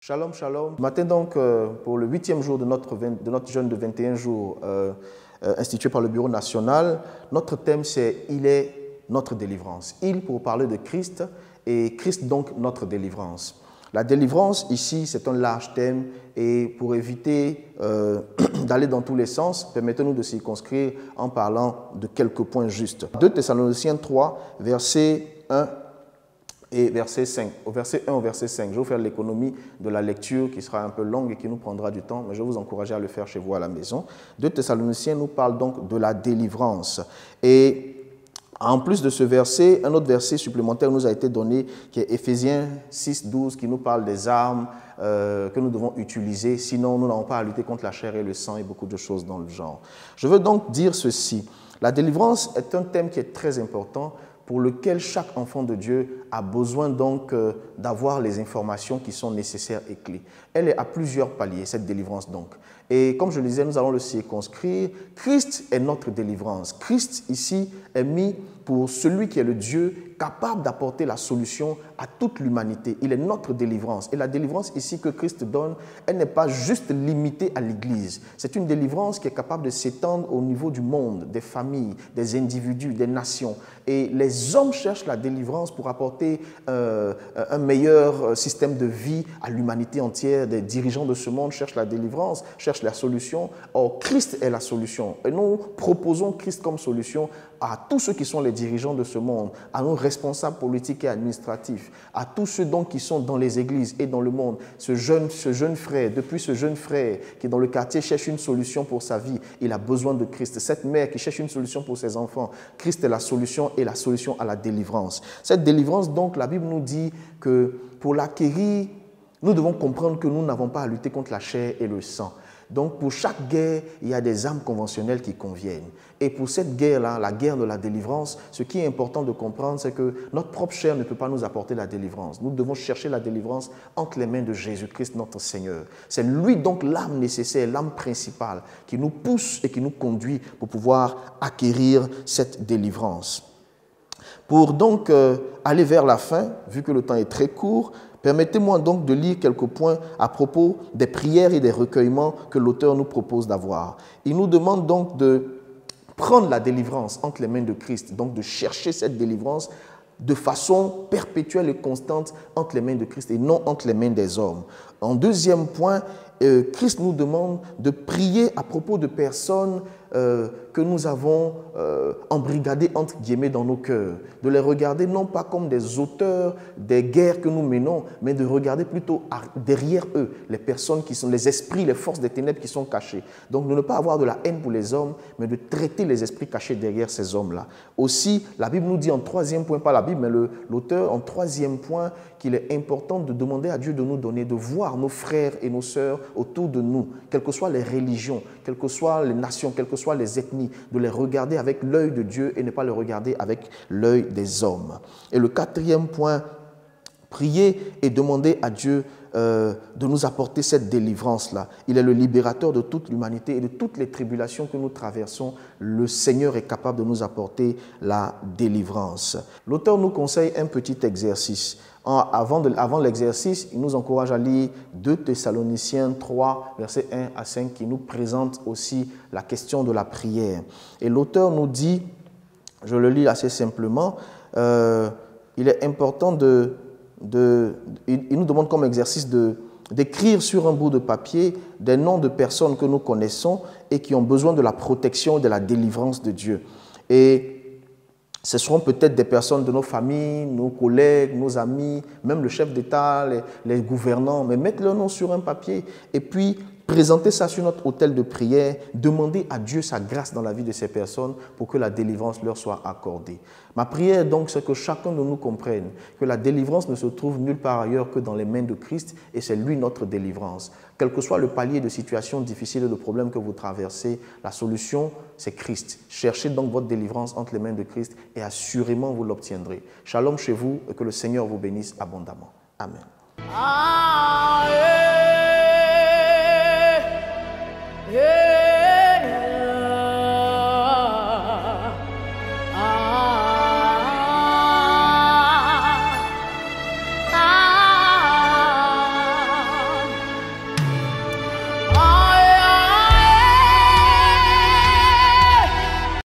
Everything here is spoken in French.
Shalom, shalom. Matin donc, pour le 8e jour de notre jeûne de 21 jours institué par le Bureau national, notre thème c'est « Il est notre délivrance ». Il pour parler de Christ et Christ donc notre délivrance. La délivrance ici c'est un large thème et pour éviter d'aller dans tous les sens, permettez-nous de circonscrire en parlant de quelques points justes. 2 Thessaloniciens 3, verset 1 et verset 5. Au verset 1 au verset 5, je vais vous faire l'économie de la lecture qui sera un peu longue et qui nous prendra du temps, mais je vais vous encourager à le faire chez vous à la maison. 2 Thessaloniciens nous parle donc de la délivrance. Et en plus de ce verset, un autre verset supplémentaire nous a été donné qui est Éphésiens 6, 12 qui nous parle des armes que nous devons utiliser, sinon nous n'avons pas à lutter contre la chair et le sang et beaucoup de choses dans le genre. Je veux donc dire ceci, la délivrance est un thème qui est très important pour lequel chaque enfant de Dieu a besoin donc d'avoir les informations qui sont nécessaires et clés. Elle est à plusieurs paliers, cette délivrance donc. Et comme je le disais, nous allons le circonscrire. Christ est notre délivrance. Christ ici est mis pour celui qui est le Dieu capable d'apporter la solution à toute l'humanité. Il est notre délivrance. Et la délivrance ici que Christ donne, elle n'est pas juste limitée à l'Église. C'est une délivrance qui est capable de s'étendre au niveau du monde, des familles, des individus, des nations. Et les hommes cherchent la délivrance pour apporter un meilleur système de vie à l'humanité entière. Des dirigeants de ce monde cherchent la délivrance, cherchent la solution. Or, Christ est la solution. Et nous proposons Christ comme solution à tous ceux qui sont les dirigeants de ce monde, à nos responsables politiques et administratifs, à tous ceux donc qui sont dans les églises et dans le monde. Ce jeune frère, depuis ce jeune frère qui dans le quartier cherche une solution pour sa vie, il a besoin de Christ. Cette mère qui cherche une solution pour ses enfants, Christ est la solution et la solution à la délivrance. Cette délivrance donc, la Bible nous dit que pour l'acquérir, nous devons comprendre que nous n'avons pas à lutter contre la chair et le sang. Donc pour chaque guerre, il y a des armes conventionnelles qui conviennent. Et pour cette guerre-là, la guerre de la délivrance, ce qui est important de comprendre, c'est que notre propre chair ne peut pas nous apporter la délivrance. Nous devons chercher la délivrance entre les mains de Jésus-Christ, notre Seigneur. C'est lui donc l'arme nécessaire, l'arme principale qui nous pousse et qui nous conduit pour pouvoir acquérir cette délivrance. Pour donc aller vers la fin, vu que le temps est très court, permettez-moi donc de lire quelques points à propos des prières et des recueillements que l'auteur nous propose d'avoir. Il nous demande donc de prendre la délivrance entre les mains de Christ, donc de chercher cette délivrance de façon perpétuelle et constante entre les mains de Christ et non entre les mains des hommes. En deuxième point, Christ nous demande de prier à propos de personnes que nous avons embrigadées entre guillemets dans nos cœurs, de les regarder non pas comme des auteurs des guerres que nous menons, mais de regarder plutôt derrière eux les personnes qui sont les esprits, les forces des ténèbres qui sont cachées. Donc de ne pas avoir de la haine pour les hommes, mais de traiter les esprits cachés derrière ces hommes-là. Aussi, la Bible nous dit en troisième point, pas la Bible, mais l'auteur en troisième point, qu'il est important de demander à Dieu de nous donner, de voir nos frères et nos sœurs autour de nous, quelles que soient les religions, quelles que soient les nations, quelles que soient les ethnies, de les regarder avec l'œil de Dieu et ne pas les regarder avec l'œil des hommes. Et le quatrième point, prier et demander à Dieu de nous apporter cette délivrance-là. Il est le libérateur de toute l'humanité et de toutes les tribulations que nous traversons. Le Seigneur est capable de nous apporter la délivrance. L'auteur nous conseille un petit exercice. Avant l'exercice, il nous encourage à lire 2 Thessaloniciens 3, versets 1 à 5, qui nous présente aussi la question de la prière. Et l'auteur nous dit, je le lis assez simplement, il est important il nous demande comme exercice d'écrire sur un bout de papier des noms de personnes que nous connaissons et qui ont besoin de la protection et de la délivrance de Dieu. Et ce seront peut-être des personnes de nos familles, nos collègues, nos amis, même le chef d'État, les gouvernants, mais mettre leur nom sur un papier et puis présenter ça sur notre autel de prière, demander à Dieu sa grâce dans la vie de ces personnes pour que la délivrance leur soit accordée. Ma prière donc, c'est que chacun de nous comprenne que la délivrance ne se trouve nulle part ailleurs que dans les mains de Christ et c'est lui notre délivrance. Quel que soit le palier de situations difficiles et de problèmes que vous traversez, la solution, c'est Christ. Cherchez donc votre délivrance entre les mains de Christ et assurément vous l'obtiendrez. Shalom chez vous et que le Seigneur vous bénisse abondamment. Amen.